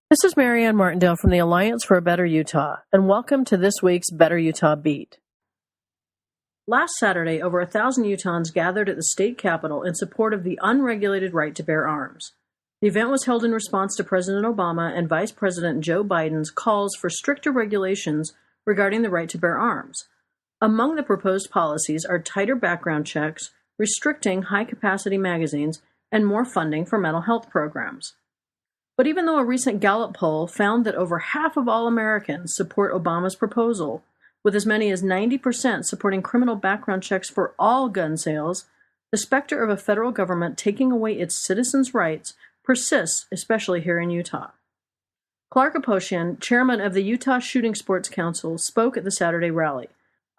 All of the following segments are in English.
This is Marianne Martindale from the Alliance for a Better Utah, and welcome to this week's Better Utah Beat. Last Saturday, over 1,000 Utahns gathered at the state capitol in support of the unregulated right to bear arms. The event was held in response to President Obama and Vice President Joe Biden's calls for stricter regulations regarding the right to bear arms. Among the proposed policies are tighter background checks, restricting high-capacity magazines, and more funding for mental health programs. But even though a recent Gallup poll found that over half of all Americans support Obama's proposal, with as many as 90% supporting criminal background checks for all gun sales, the specter of a federal government taking away its citizens' rights persists, especially here in Utah. Clark Aposhian, chairman of the Utah Shooting Sports Council, spoke at the Saturday rally.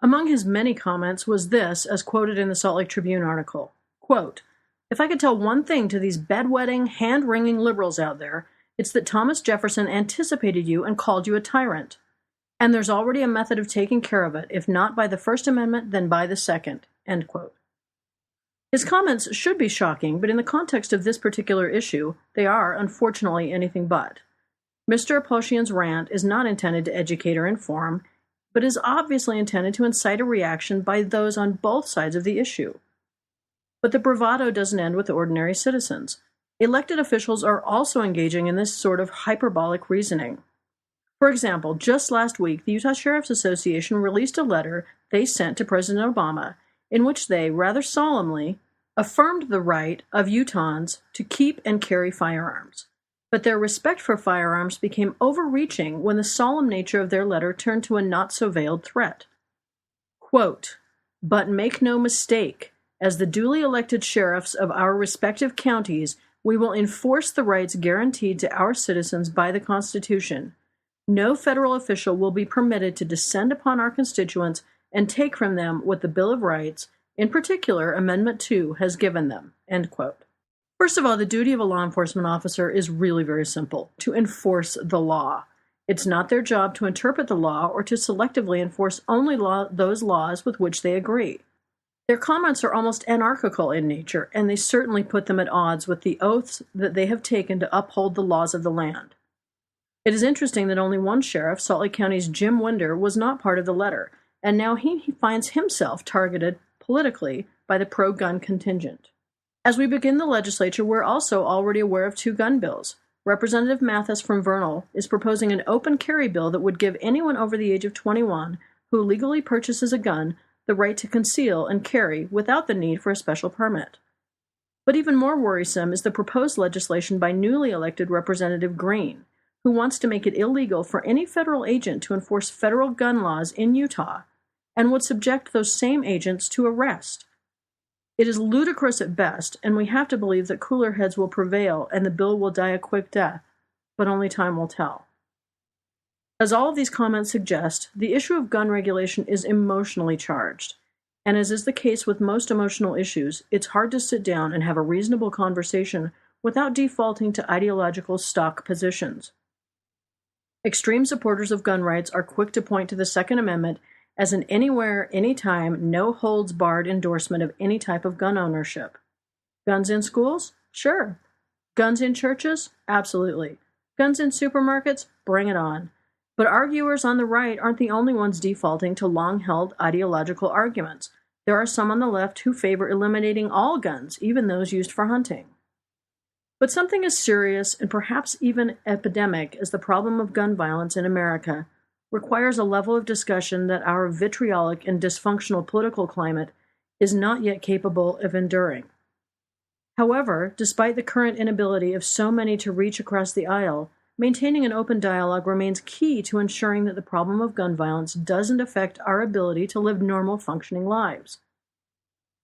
Among his many comments was this, as quoted in the Salt Lake Tribune article, quote, "If I could tell one thing to these bedwetting, hand-wringing liberals out there, it's that Thomas Jefferson anticipated you and called you a tyrant. And there's already a method of taking care of it, if not by the First Amendment, then by the Second." End quote. His comments should be shocking, but in the context of this particular issue, they are, unfortunately, anything but. Mr. Aposhian's rant is not intended to educate or inform, but is obviously intended to incite a reaction by those on both sides of the issue. But the bravado doesn't end with ordinary citizens. Elected officials are also engaging in this sort of hyperbolic reasoning. For example, just last week, the Utah Sheriff's Association released a letter they sent to President Obama in which they, rather solemnly, affirmed the right of Utahns to keep and carry firearms. But their respect for firearms became overreaching when the solemn nature of their letter turned to a not-so-veiled threat. Quote, "But make no mistake, as the duly elected sheriffs of our respective counties, we will enforce the rights guaranteed to our citizens by the Constitution. No federal official will be permitted to descend upon our constituents and take from them what the Bill of Rights, in particular Amendment 2, has given them." End quote. First of all, the duty of a law enforcement officer is really very simple: to enforce the law. It's not their job to interpret the law or to selectively enforce only those laws with which they agree. Their comments are almost anarchical in nature, and they certainly put them at odds with the oaths that they have taken to uphold the laws of the land. It is interesting that only one sheriff, Salt Lake County's Jim Winder, was not part of the letter, and now he finds himself targeted politically by the pro-gun contingent. As we begin the legislature, we're also already aware of two gun bills. Representative Mathis from Vernal is proposing an open carry bill that would give anyone over the age of 21 who legally purchases a gun the right to conceal and carry without the need for a special permit. But even more worrisome is the proposed legislation by newly elected Representative Green, who wants to make it illegal for any federal agent to enforce federal gun laws in Utah and would subject those same agents to arrest. It is ludicrous at best, and we have to believe that cooler heads will prevail and the bill will die a quick death, but only time will tell. As all of these comments suggest, the issue of gun regulation is emotionally charged, and as is the case with most emotional issues, it's hard to sit down and have a reasonable conversation without defaulting to ideological stock positions. Extreme supporters of gun rights are quick to point to the Second Amendment as an anywhere, anytime, no-holds-barred endorsement of any type of gun ownership. Guns in schools? Sure. Guns in churches? Absolutely. Guns in supermarkets? Bring it on. But arguers on the right aren't the only ones defaulting to long-held ideological arguments. There are some on the left who favor eliminating all guns, even those used for hunting. But something as serious and perhaps even epidemic as the problem of gun violence in America requires a level of discussion that our vitriolic and dysfunctional political climate is not yet capable of enduring. However, despite the current inability of so many to reach across the aisle, maintaining an open dialogue remains key to ensuring that the problem of gun violence doesn't affect our ability to live normal, functioning lives.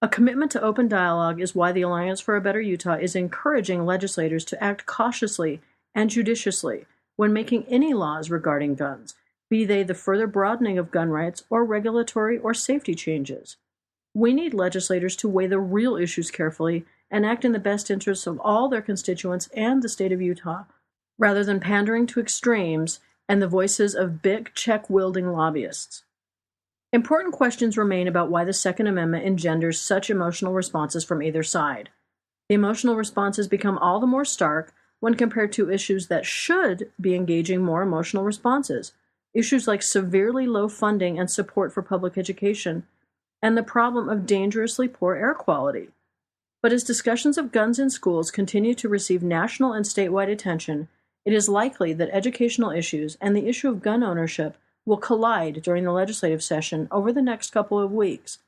A commitment to open dialogue is why the Alliance for a Better Utah is encouraging legislators to act cautiously and judiciously when making any laws regarding guns, be they the further broadening of gun rights or regulatory or safety changes. We need legislators to weigh the real issues carefully and act in the best interests of all their constituents and the state of Utah, rather than pandering to extremes and the voices of big check-wielding lobbyists. Important questions remain about why the Second Amendment engenders such emotional responses from either side. The emotional responses become all the more stark when compared to issues that should be engaging more emotional responses. Issues like severely low funding and support for public education, and the problem of dangerously poor air quality. But as discussions of guns in schools continue to receive national and statewide attention, it is likely that educational issues and the issue of gun ownership will collide during the legislative session over the next couple of weeks,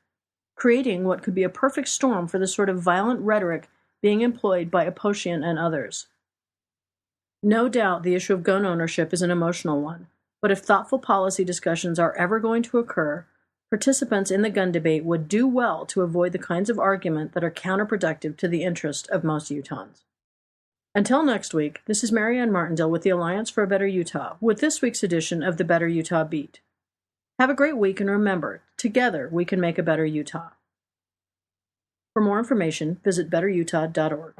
creating what could be a perfect storm for the sort of violent rhetoric being employed by Aposhian and others. No doubt the issue of gun ownership is an emotional one, but if thoughtful policy discussions are ever going to occur, participants in the gun debate would do well to avoid the kinds of argument that are counterproductive to the interest of most Utahns. Until next week, this is Marianne Martindale with the Alliance for a Better Utah with this week's edition of the Better Utah Beat. Have a great week, and remember, together we can make a better Utah. For more information, visit betterutah.org.